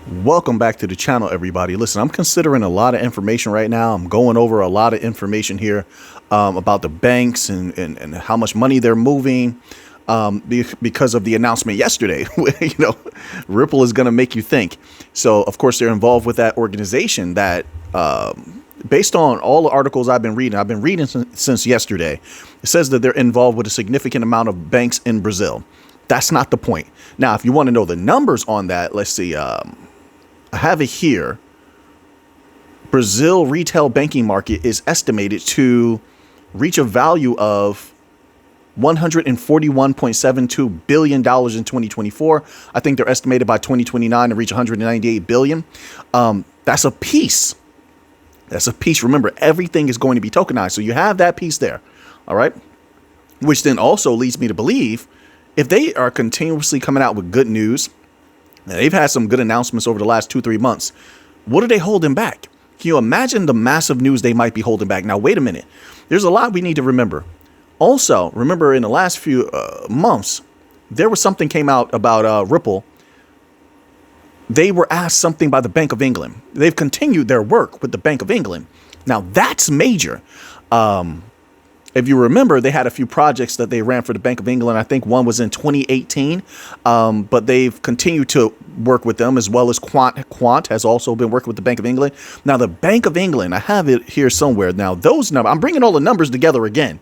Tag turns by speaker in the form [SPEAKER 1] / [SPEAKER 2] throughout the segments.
[SPEAKER 1] Welcome back to the channel, everybody. Listen, I'm considering a lot of information right now. I'm going over a lot of information here about the banks and how much money they're moving because of the announcement yesterday. Ripple is going to make you think. So, of course, they're involved with that organization that based on all the articles I've been reading since yesterday, it says that they're involved with a significant amount of banks in Brazil. That's not the point. Now, if you want to know the numbers on that, let's see. I have it here. Brazil retail banking market is estimated to reach a value of $141.72 billion in 2024. I think they're estimated by 2029 to reach 198 billion. That's a piece. That's a piece. Remember, everything is going to be tokenized. So you have that piece there. All right. Which then also leads me to believe if they are continuously coming out with good news, they've had some good announcements over the last 2-3 months. What are they holding back? Can you imagine the massive news they might be holding back? Now, wait a minute. There's a lot we need to remember. Also, remember in the last few months, there was something came out about Ripple. They were asked something by the Bank of England. They've continued their work with the Bank of England. Now, that's major. If you remember, they had a few projects that they ran for the Bank of England. I think one was in 2018, but they've continued to work with them, as well as Quant has also been working with the Bank of England. Now, the Bank of England, I have it here somewhere. Now, those numbers, I'm bringing all the numbers together again,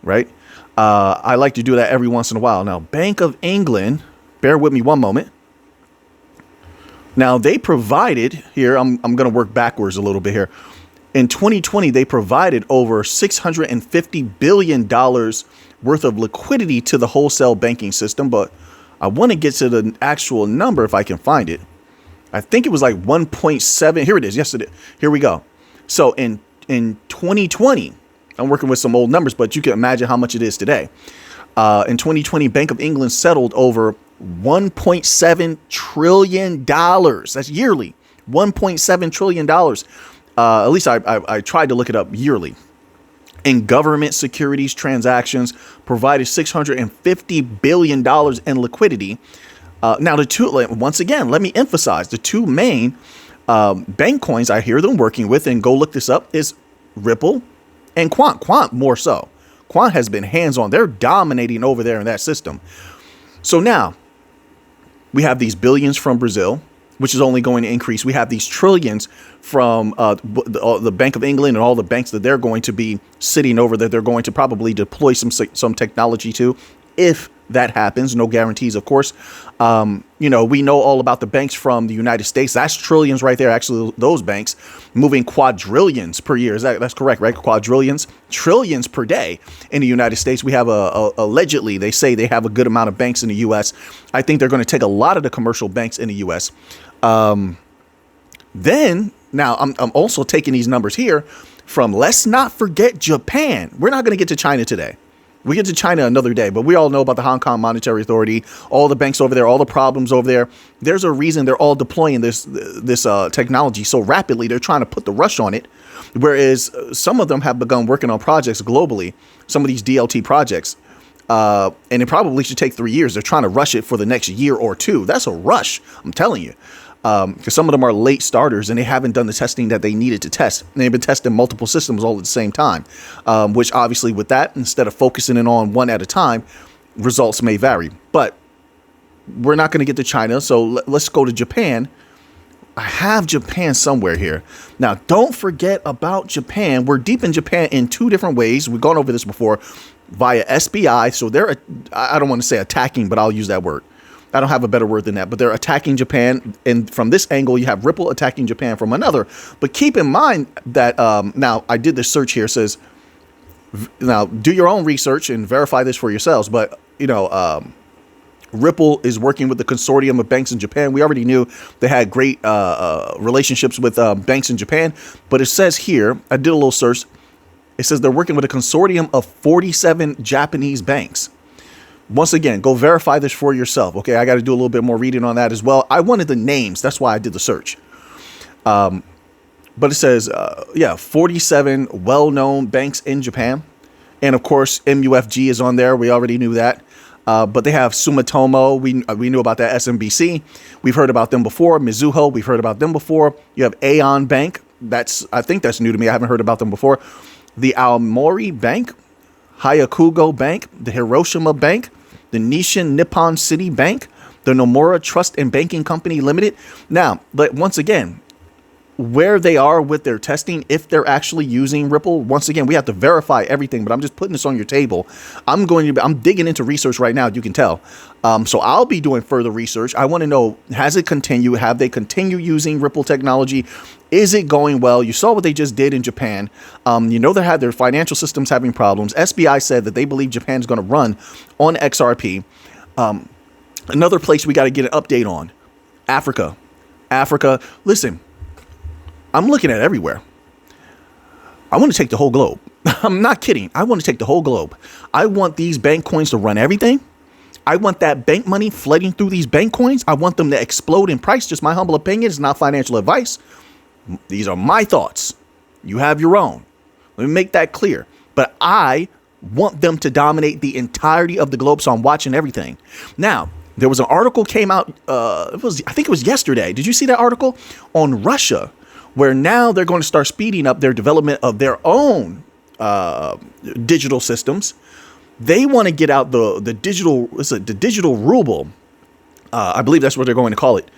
[SPEAKER 1] right? I like to do that every once in a while. Now, Bank of England, bear with me one moment. Now, they provided here, I'm going to work backwards a little bit here. In 2020, they provided over $650 billion worth of liquidity to the wholesale banking system. But I want to get to the actual number if I can find it. I think it was like 1.7. Here it is. Yes, it is. Here we go. So in 2020, I'm working with some old numbers, but you can imagine how much it is today. In 2020, Bank of England settled over $1.7 trillion. That's yearly. $1.7 trillion. At least I tried to look it up yearly. In government securities transactions, provided $650 billion in liquidity. Now, once again, let me emphasize the two main bank coins I hear them working with, and go look this up, is Ripple and Quant. Quant more so. Quant has been hands-on. They're dominating over there in that system. So now we have these billions from Brazil, which is only going to increase. We have these trillions from the Bank of England and all the banks that they're going to be sitting over, that they're going to probably deploy some technology to, if that happens. No guarantees, of course. We know all about the banks from the United States. That's trillions right there. Actually, those banks moving quadrillions per year. That's correct, right? Quadrillions, trillions per day in the United States. We have allegedly, they say they have a good amount of banks in the U.S. I think they're going to take a lot of the commercial banks in the U.S. Then now I'm also taking these numbers here from, let's not forget, Japan. We're not going to get to China today. We get to China another day, but we all know about the Hong Kong Monetary Authority, all the banks over there, all the problems over there. There's a reason they're all deploying this technology so rapidly. They're trying to put the rush on it, whereas some of them have begun working on projects globally, some of these DLT projects, and it probably should take 3 years. They're trying to rush it for the next year or two. That's a rush, I'm telling you. Because some of them are late starters and they haven't done the testing that they needed to test. And they've been testing multiple systems all at the same time, which obviously with that, instead of focusing in on one at a time, results may vary. But we're not going to get to China. So let's go to Japan. I have Japan somewhere here. Now, don't forget about Japan. We're deep in Japan in two different ways. We've gone over this before via SBI. So they're, I don't want to say attacking, but I'll use that word. I don't have a better word than that, but they're attacking Japan. And from this angle, you have Ripple attacking Japan from another. But keep in mind that now I did this search here. It says, now do your own research and verify this for yourselves. But, Ripple is working with the consortium of banks in Japan. We already knew they had great relationships with banks in Japan. But it says here, I did a little search. It says they're working with a consortium of 47 Japanese banks. Once again, go verify this for yourself. Okay, I got to do a little bit more reading on that as well. I wanted the names. That's why I did the search. But it says, 47 well-known banks in Japan. And of course, MUFG is on there. We already knew that. But they have Sumitomo. We knew about that. SMBC. We've heard about them before. Mizuho. We've heard about them before. You have Aeon Bank. I think that's new to me. I haven't heard about them before. The Aomori Bank, Hayakugo Bank, the Hiroshima Bank, the Nishin Nippon City Bank, the Nomura Trust and Banking Company Limited. Now, but once again, where they are with their testing, if they're actually using Ripple, once again, we have to verify everything, but I'm just putting this on your table. I'm digging into research right now, you can tell. So I'll be doing further research. I want to know, has it continued? Have they continued using Ripple technology? Is it going well? You saw what they just did in Japan. You know, they had their financial systems having problems. SBI said that they believe Japan is going to run on XRP. Another place we got to get an update on, Africa. Listen, I'm looking at everywhere. I want to take the whole globe. I'm not kidding. I want to take the whole globe. I want these bank coins to run everything. I want that bank money flooding through these bank coins. I want them to explode in price. Just my humble opinion. It's not financial advice. These are my thoughts. You have your own. Let me make that clear. But I want them to dominate the entirety of the globe, so I'm watching everything. Now, there was an article came out, I think it was yesterday. Did you see that article on Russia, where now they're going to start speeding up their development of their own digital systems? They want to get out the digital ruble. I believe that's what they're going to call it.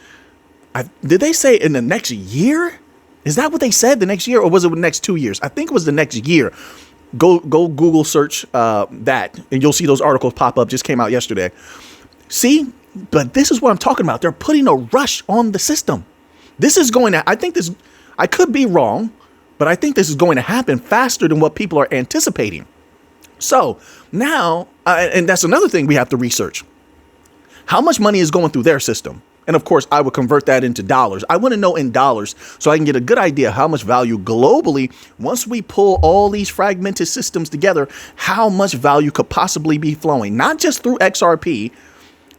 [SPEAKER 1] Did they say in the next year? Is that what they said, the next year, or was it the next 2 years? I think it was the next year. Go Google search that, and you'll see those articles pop up. Just came out yesterday. See, but this is what I'm talking about. They're putting a rush on the system. This is going to, I could be wrong, but I think this is going to happen faster than what people are anticipating. So now, and that's another thing we have to research. How much money is going through their system? And of course, I would convert that into dollars. I want to know in dollars so I can get a good idea how much value globally, once we pull all these fragmented systems together, how much value could possibly be flowing, not just through XRP,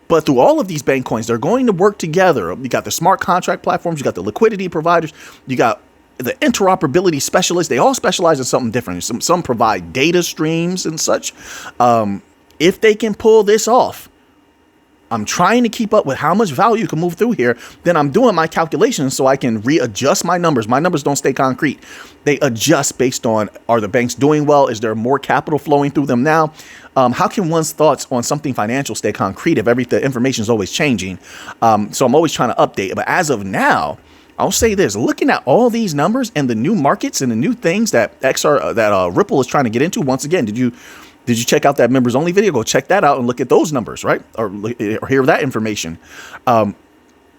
[SPEAKER 1] but through all of these bank coins. They're going to work together. You got the smart contract platforms, you got the liquidity providers, you got the interoperability specialists. They all specialize in something different. Some provide data streams and such. If they can pull this off, I'm trying to keep up with how much value can move through here. Then I'm doing my calculations so I can readjust my numbers. My numbers don't stay concrete. They adjust based on, are the banks doing well? Is there more capital flowing through them now? How can one's thoughts on something financial stay concrete if the information is always changing? So I'm always trying to update. But as of now, I'll say this, looking at all these numbers and the new markets and the new things that Ripple is trying to get into. Once again, did you check out that members only video? Go check that out and look at those numbers, right? Or hear that information.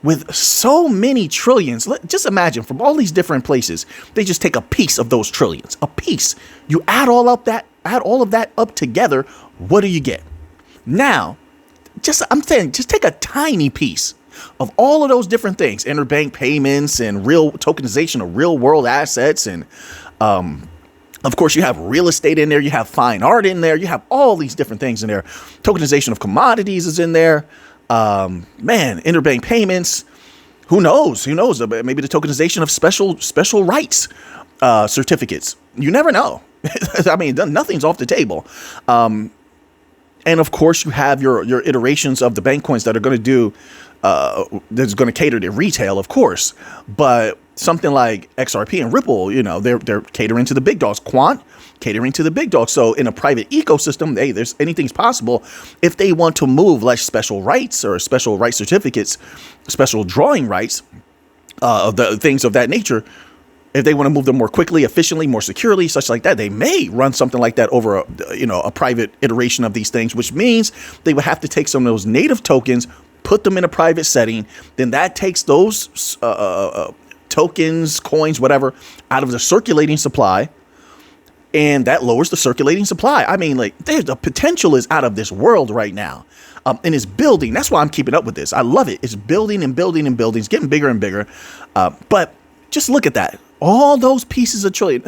[SPEAKER 1] With so many trillions, just imagine from all these different places, they just take a piece of those trillions, a piece. You add all of that up together. What do you get? Now, I'm saying, just take a tiny piece of all of those different things, interbank payments and real tokenization of real world assets. And, of course, you have real estate in there. You have fine art in there. You have all these different things in there. Tokenization of commodities is in there. Interbank payments. Who knows? Maybe the tokenization of special rights certificates. You never know. I mean, nothing's off the table. And of course, you have your iterations of the bank coins that are going to do that's going to cater to retail, of course. But something like XRP and Ripple, they're catering to the big dogs. Quant catering to the big dogs. So in a private ecosystem, anything's possible if they want to move like special rights or special right certificates, special drawing rights, of the things of that nature. If they want to move them more quickly, efficiently, more securely, such like that, they may run something like that over a private iteration of these things, which means they would have to take some of those native tokens, put them in a private setting. Then that takes those tokens, coins, whatever, out of the circulating supply. And that lowers the circulating supply. I mean, the potential is out of this world right now. And it's building. That's why I'm keeping up with this. I love it. It's building and building and building. It's getting bigger and bigger. But just look at that. All those pieces of trillion.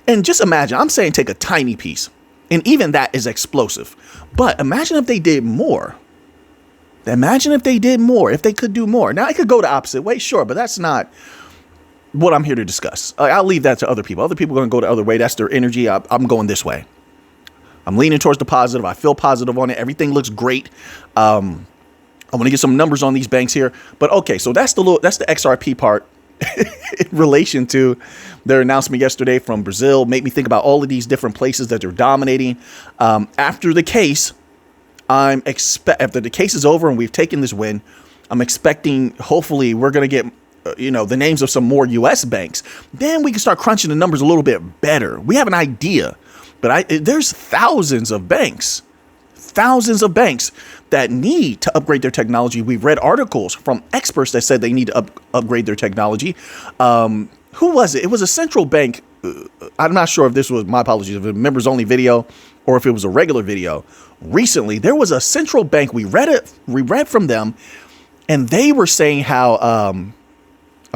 [SPEAKER 1] And just imagine, I'm saying take a tiny piece. And even that is explosive. But imagine if they did more. If they could do more. Now, I could go the opposite way, sure, but that's not what I'm here to discuss. I'll leave that to other people. Other people are going to go the other way. That's their energy. I'm going this way. I'm leaning towards the positive. I feel positive on it. Everything looks great. I want to get some numbers on these banks here. But okay, so that's the XRP part in relation to their announcement yesterday from Brazil. Made me think about all of these different places that they're dominating. After the case, after the case is over and we've taken this win, I'm expecting, hopefully, we're going to get the names of some more U.S. banks. Then we can start crunching the numbers a little bit better. We have an idea, but there's thousands of banks that need to upgrade their technology. We've read articles from experts that said they need to upgrade their technology. Who was it? It was a central bank. I'm not sure if this was, my apologies, if it was a members only video or if it was a regular video. Recently, there was a central bank. We read from them, and they were saying how I'm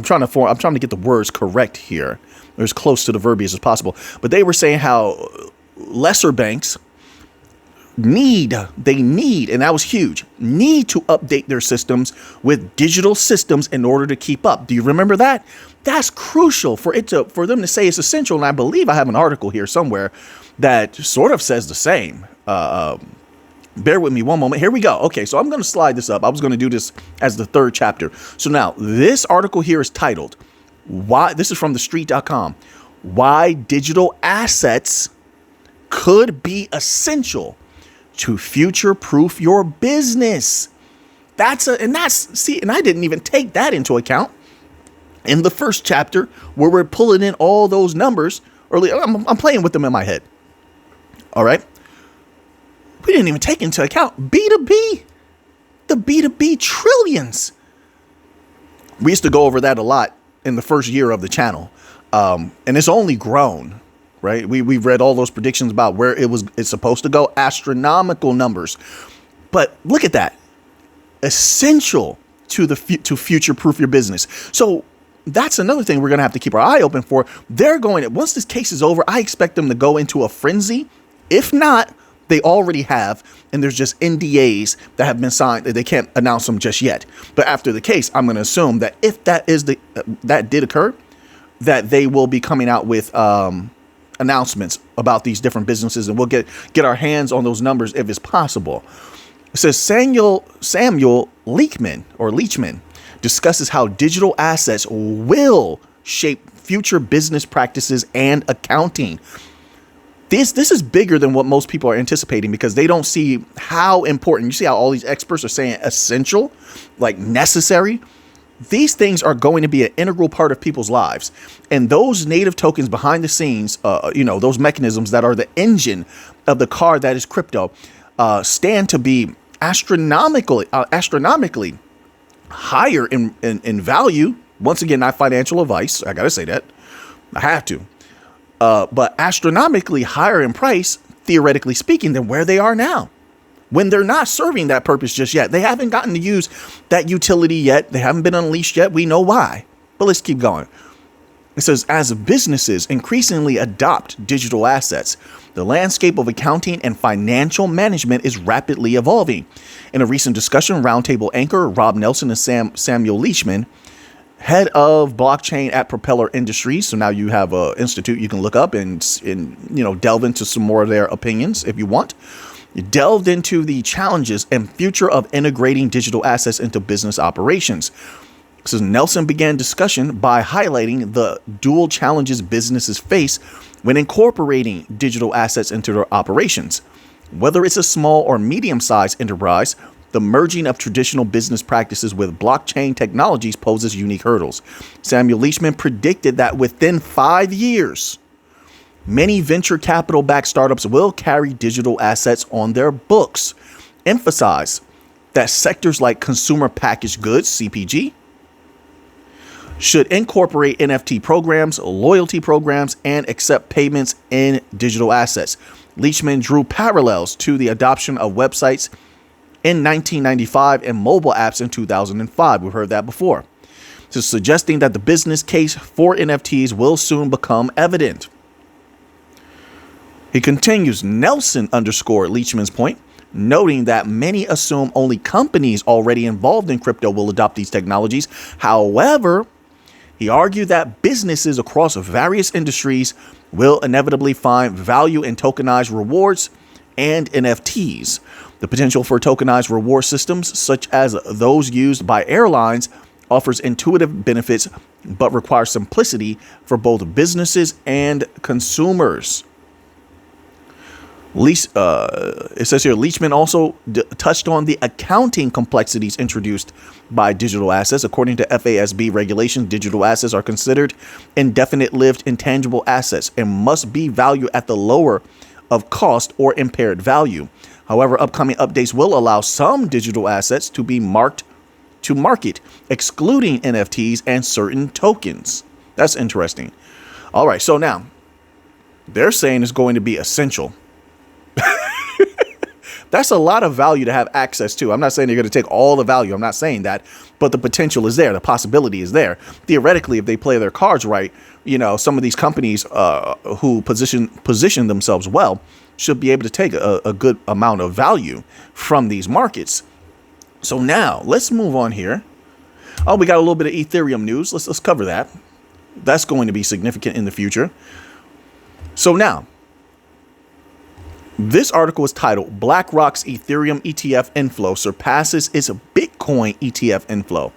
[SPEAKER 1] trying to get the words correct here, or as close to the verbiage as possible. But they were saying how lesser banks need, and that was huge, need to update their systems with digital systems in order to keep up. Do you remember that? That's crucial for them to say it's essential. And I believe I have an article here somewhere that sort of says the same. Bear with me one moment. Here we go. Okay, so I'm going to slide this up. I was going to do this as the third chapter. So now this article here is titled, "Why?" This is from thestreet.com. Why digital assets could be essential to future-proof your business. And I didn't even take that into account in the first chapter where we're pulling in all those numbers early. I'm playing with them in my head. All right. We didn't even take into account B2B, the B2B trillions. We used to go over that a lot in the first year of the channel. And it's only grown, right? We've read all those predictions about where it's supposed to go, astronomical numbers. But look at that. Essential to future-proof your business. So that's another thing we're going to have to keep our eye open for. Once this case is over, I expect them to go into a frenzy. If not, they already have, and there's just NDAs that have been signed that they can't announce them just yet. But after the case, I'm going to assume that if that did occur, that they will be coming out with announcements about these different businesses, and we'll get our hands on those numbers if it's possible. It says Samuel Leachman discusses how digital assets will shape future business practices and accounting. This is bigger than what most people are anticipating because they don't see how important. You see how all these experts are saying essential, like necessary. These things are going to be an integral part of people's lives. And those native tokens behind the scenes, those mechanisms that are the engine of the car that is crypto, stand to be astronomically higher in value. Once again, not financial advice. I got to say that. I have to. But astronomically higher in price, theoretically speaking, than where they are now. When they're not serving that purpose just yet. They haven't gotten to use that utility yet. They haven't been unleashed yet. We know why. But let's keep going. It says, as businesses increasingly adopt digital assets, the landscape of accounting and financial management is rapidly evolving. In a recent discussion, Roundtable anchor Rob Nelson and Samuel Leachman, head of blockchain at Propeller Industries. So now you have an institute you can look up and delve into some more of their opinions if you want. You delved into the challenges and future of integrating digital assets into business operations. So Nelson began discussion by highlighting the dual challenges businesses face when incorporating digital assets into their operations. Whether it's a small or medium-sized enterprise, the merging of traditional business practices with blockchain technologies poses unique hurdles. Samuel Leachman predicted that within 5 years, many venture capital-backed startups will carry digital assets on their books. Emphasize that sectors like consumer packaged goods, CPG, should incorporate NFT programs, loyalty programs, and accept payments in digital assets. Leachman drew parallels to the adoption of websites in 1995 and mobile apps in 2005. We've heard that before. So suggesting that the business case for NFTs will soon become evident. He continues, Nelson underscored Leachman's point, noting that many assume only companies already involved in crypto will adopt these technologies. However, he argued that businesses across various industries will inevitably find value in tokenized rewards and NFTs. The potential for tokenized reward systems, such as those used by airlines, offers intuitive benefits but requires simplicity for both businesses and consumers. It says here, Leachman also touched on the accounting complexities introduced by digital assets. According to FASB regulations, digital assets are considered indefinite-lived intangible assets and must be valued at the lower of cost or impaired value. However, upcoming updates will allow some digital assets to be marked to market, excluding NFTs and certain tokens. That's interesting. All right, so now they're saying it's going to be essential. That's a lot of value to have access to. I'm not saying they're going to take all the value. I'm not saying that, but the potential is there. The possibility is there. Theoretically, if they play their cards right, you know, some of these companies who position themselves well should be able to take a good amount of value from these markets. So now let's move on here. Oh, we got a little bit of Ethereum news. Let's cover that. That's going to be significant in the future. So now, this article is titled Blackrock's Ethereum ETF inflow surpasses its Bitcoin ETF inflow.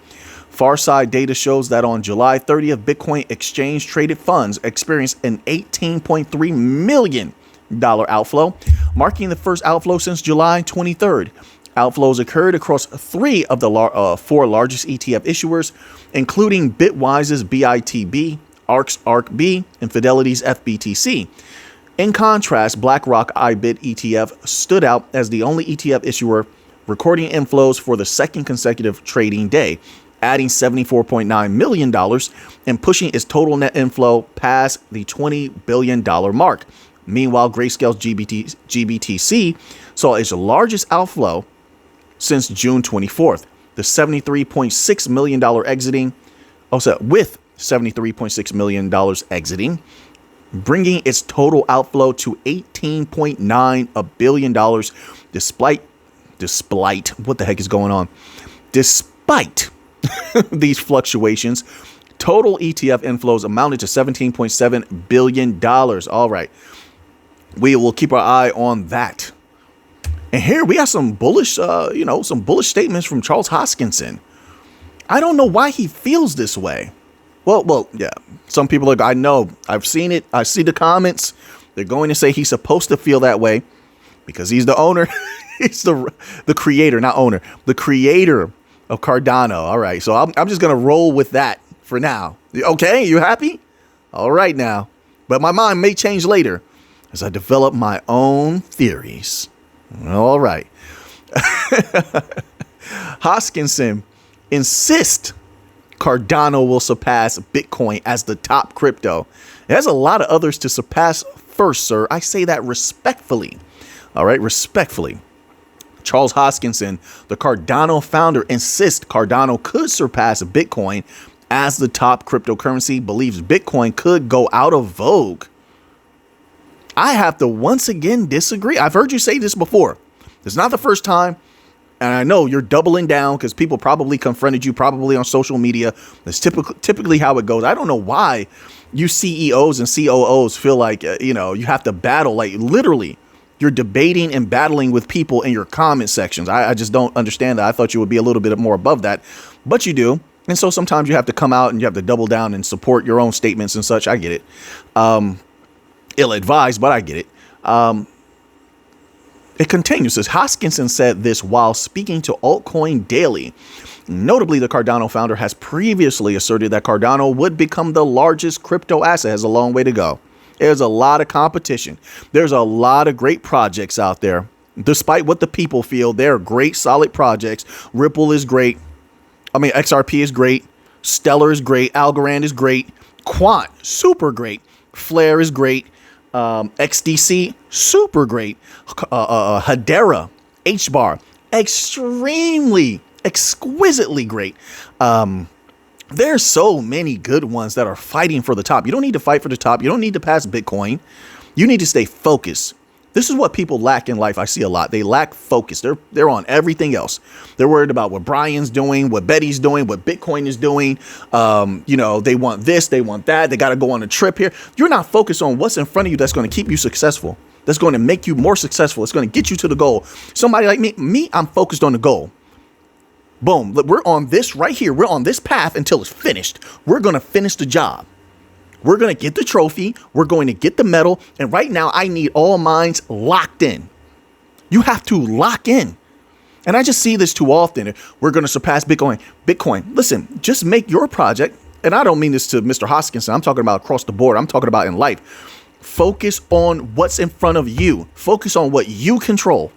[SPEAKER 1] Farside data shows that on July 30th, Bitcoin exchange traded funds experienced an $18.3 million outflow, marking the first outflow since July 23rd. Outflows occurred across three of the four largest ETF issuers, including Bitwise's BITB, ARK's ARKB, and Fidelity's FBTC. In contrast, BlackRock IBIT ETF stood out as the only ETF issuer recording inflows for the second consecutive trading day, adding $74.9 million and pushing its total net inflow past the $20 billion mark. Meanwhile, Grayscale's GBTC saw its largest outflow since June 24th, the $73.6 million with $73.6 million exiting, bringing its total outflow to $18.9 billion, despite what the heck is going on? Despite these fluctuations, total ETF inflows amounted to $17.7 billion. All right. We will keep our eye on that. And here we have some bullish, some bullish statements from Charles Hoskinson. I don't know why he feels this way. Well, yeah. Some people are, I know, I've seen it. I see the comments. They're going to say he's supposed to feel that way because he's the owner. He's the creator, not owner, the creator of Cardano. All right. So I'm just going to roll with that for now. Okay. You happy? All right now. But my mind may change later as I develop my own theories. All right. Hoskinson insists Cardano will surpass Bitcoin as the top crypto. There's a lot of others to surpass first, sir. I say that respectfully. All right, respectfully. Charles Hoskinson, the Cardano founder, insists Cardano could surpass Bitcoin as the top cryptocurrency, believes Bitcoin could go out of vogue. I have to once again disagree. I've heard you say this before. It's not the first time. And I know you're doubling down because people probably confronted you, probably on social media. That's typically how it goes. I don't know why you CEOs and COOs feel like, you have to battle. Like literally, you're debating and battling with people in your comment sections. I just don't understand that. I thought you would be a little bit more above that, but you do. And so sometimes you have to come out and you have to double down and support your own statements and such. I get it. Ill-advised, but I get it. It continues. Says Hoskinson said this while speaking to Altcoin Daily. Notably, the Cardano founder has previously asserted that Cardano would become the largest crypto asset. It has a long way to go. There's a lot of competition. There's a lot of great projects out there. Despite what the people feel, they're great, solid projects. Ripple is great. XRP is great. Stellar is great. Algorand is great. Quant, super great. Flare is great. XDC, super great. Hedera, HBAR, exquisitely great. There's so many good ones that are fighting for the top. You don't need to fight for the top. You don't need to pass Bitcoin. You need to stay focused. This is what people lack in life. I see a lot. They lack focus. They're on everything else. They're worried about what Brian's doing, what Betty's doing, what Bitcoin is doing. They want this, they want that. They got to go on a trip here. You're not focused on what's in front of you that's going to keep you successful. That's going to make you more successful. It's going to get you to the goal. Somebody like me, I'm focused on the goal. Boom. Look, we're on this right here. We're on this path until it's finished. We're going to finish the job. We're going to get the trophy. We're going to get the medal. And right now, I need all minds locked in. You have to lock in. And I just see this too often. We're going to surpass Bitcoin. Listen, just make your project. And I don't mean this to Mr. Hoskinson. I'm talking about across the board. I'm talking about in life. Focus on what's in front of you. Focus on what you control.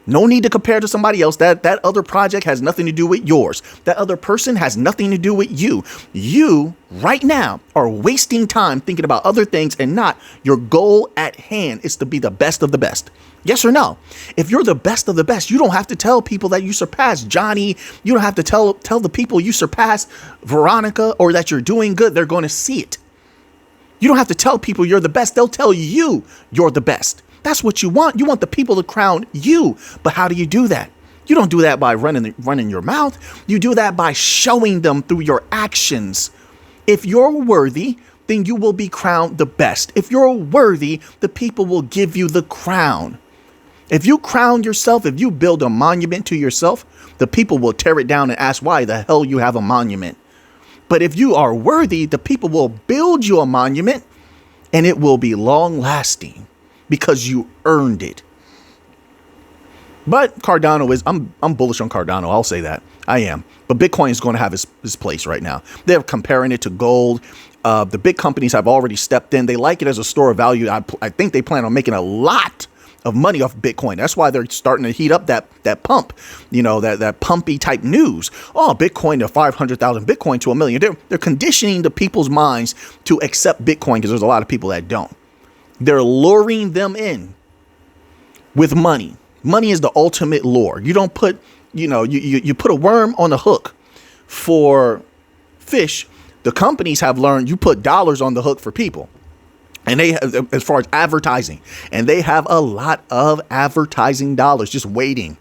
[SPEAKER 1] No need to compare to somebody else. That other project has nothing to do with yours. That other person has nothing to do with you. You, right now, are wasting time thinking about other things and not your goal at hand is to be the best of the best. Yes or no? If you're the best of the best, you don't have to tell people that you surpass Johnny. You don't have to tell the people you surpass Veronica or that you're doing good. They're going to see it. You don't have to tell people you're the best. They'll tell you you're the best. That's what you want. You want the people to crown you. But how do you do that? You don't do that by running your mouth. You do that by showing them through your actions. If you're worthy, then you will be crowned the best. If you're worthy, the people will give you the crown. If you crown yourself, if you build a monument to yourself, the people will tear it down and ask why the hell you have a monument. But if you are worthy, the people will build you a monument and it will be long lasting. Because you earned it. But Cardano is, I'm bullish on Cardano. I'll say that. I am. But Bitcoin is going to have his place right now. They're comparing it to gold. The big companies have already stepped in. They like it as a store of value. I think they plan on making a lot of money off Bitcoin. That's why they're starting to heat up that pump, that pumpy type news. Oh, Bitcoin to 500,000, Bitcoin to 1 million. They're conditioning the people's minds to accept Bitcoin because there's a lot of people that don't. They're luring them in with money. Money is the ultimate lure. You don't put, you put a worm on a hook for fish. The companies have learned you put dollars on the hook for people. And they have, as far as advertising, and they have a lot of advertising dollars just waiting.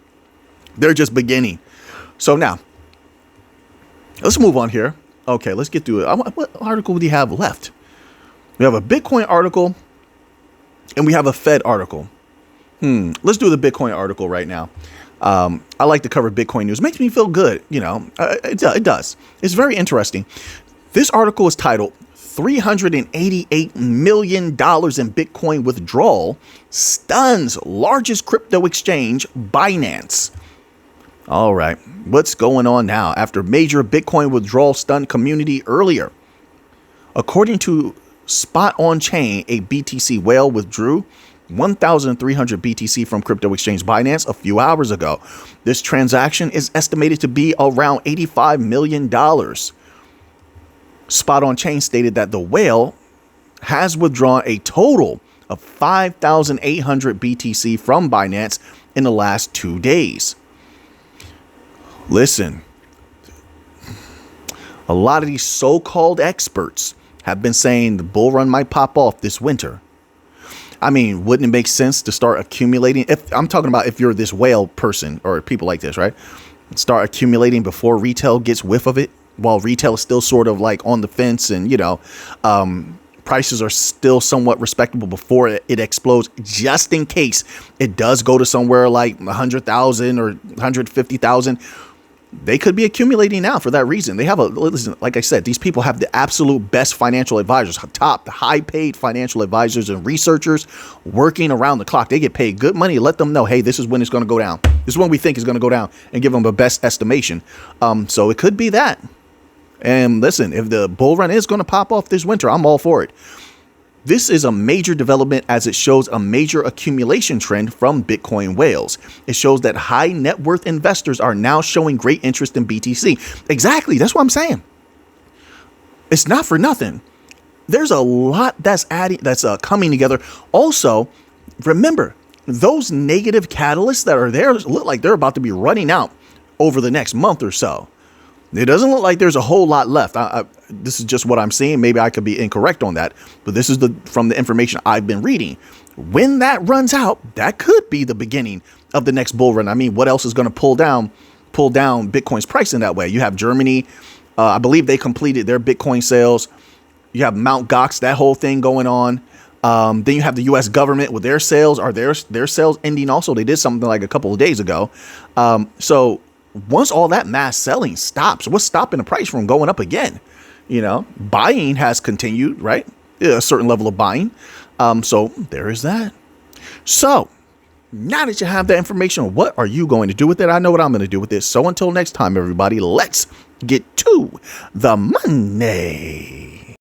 [SPEAKER 1] They're just beginning. So now let's move on here. Okay, let's get through it. What article do you have left? We have a Bitcoin article. And we have a Fed article. Let's do the Bitcoin article right now. I like to cover Bitcoin news. It makes me feel good. It does. It's very interesting. This article is titled $388 million in Bitcoin withdrawal stuns largest crypto exchange, Binance. All right. What's going on now after major Bitcoin withdrawal stunned community earlier? According to Spot on Chain, a BTC whale withdrew 1,300 BTC from crypto exchange Binance a few hours ago. This transaction is estimated to be around $85 million. Spot on Chain stated that the whale has withdrawn a total of 5,800 BTC from Binance in the last 2 days. Listen, a lot of these so-called experts have been saying the bull run might pop off this winter. I mean, wouldn't it make sense to start accumulating? If I'm talking about if you're this whale person or people like this, right? Start accumulating before retail gets whiff of it, while retail is still sort of like on the fence and, prices are still somewhat respectable before it explodes, just in case it does go to somewhere like 100,000 or 150,000. They could be accumulating now for that reason. They have listen, like I said, these people have the absolute best financial advisors, the high paid financial advisors and researchers working around the clock. They get paid good money. Let them know, hey, this is when it's going to go down. This is when we think it's going to go down, and give them the best estimation. So it could be that. And listen, if the bull run is going to pop off this winter, I'm all for it. This is a major development as it shows a major accumulation trend from Bitcoin whales. It shows that high net worth investors are now showing great interest in BTC. Exactly. That's what I'm saying. It's not for nothing. There's a lot that's coming together. Also, remember, those negative catalysts that are there look like they're about to be running out over the next month or so. It doesn't look like there's a whole lot left. This is just what I'm seeing. Maybe I could be incorrect on that, but this is from the information I've been reading. When that runs out, that could be the beginning of the next bull run. I mean, what else is going to pull down Bitcoin's price in that way? You have Germany. I believe they completed their Bitcoin sales. You have Mt. Gox, that whole thing going on. Then you have the U.S. government with their sales. Are their sales ending also? They did something like a couple of days ago. So once all that mass selling stops, what's stopping the price from going up again? You know, buying has continued, right? A certain level of buying. So there is that. So now that you have that information, what are you going to do with it? I know what I'm going to do with it. So until next time, everybody, let's get to the money.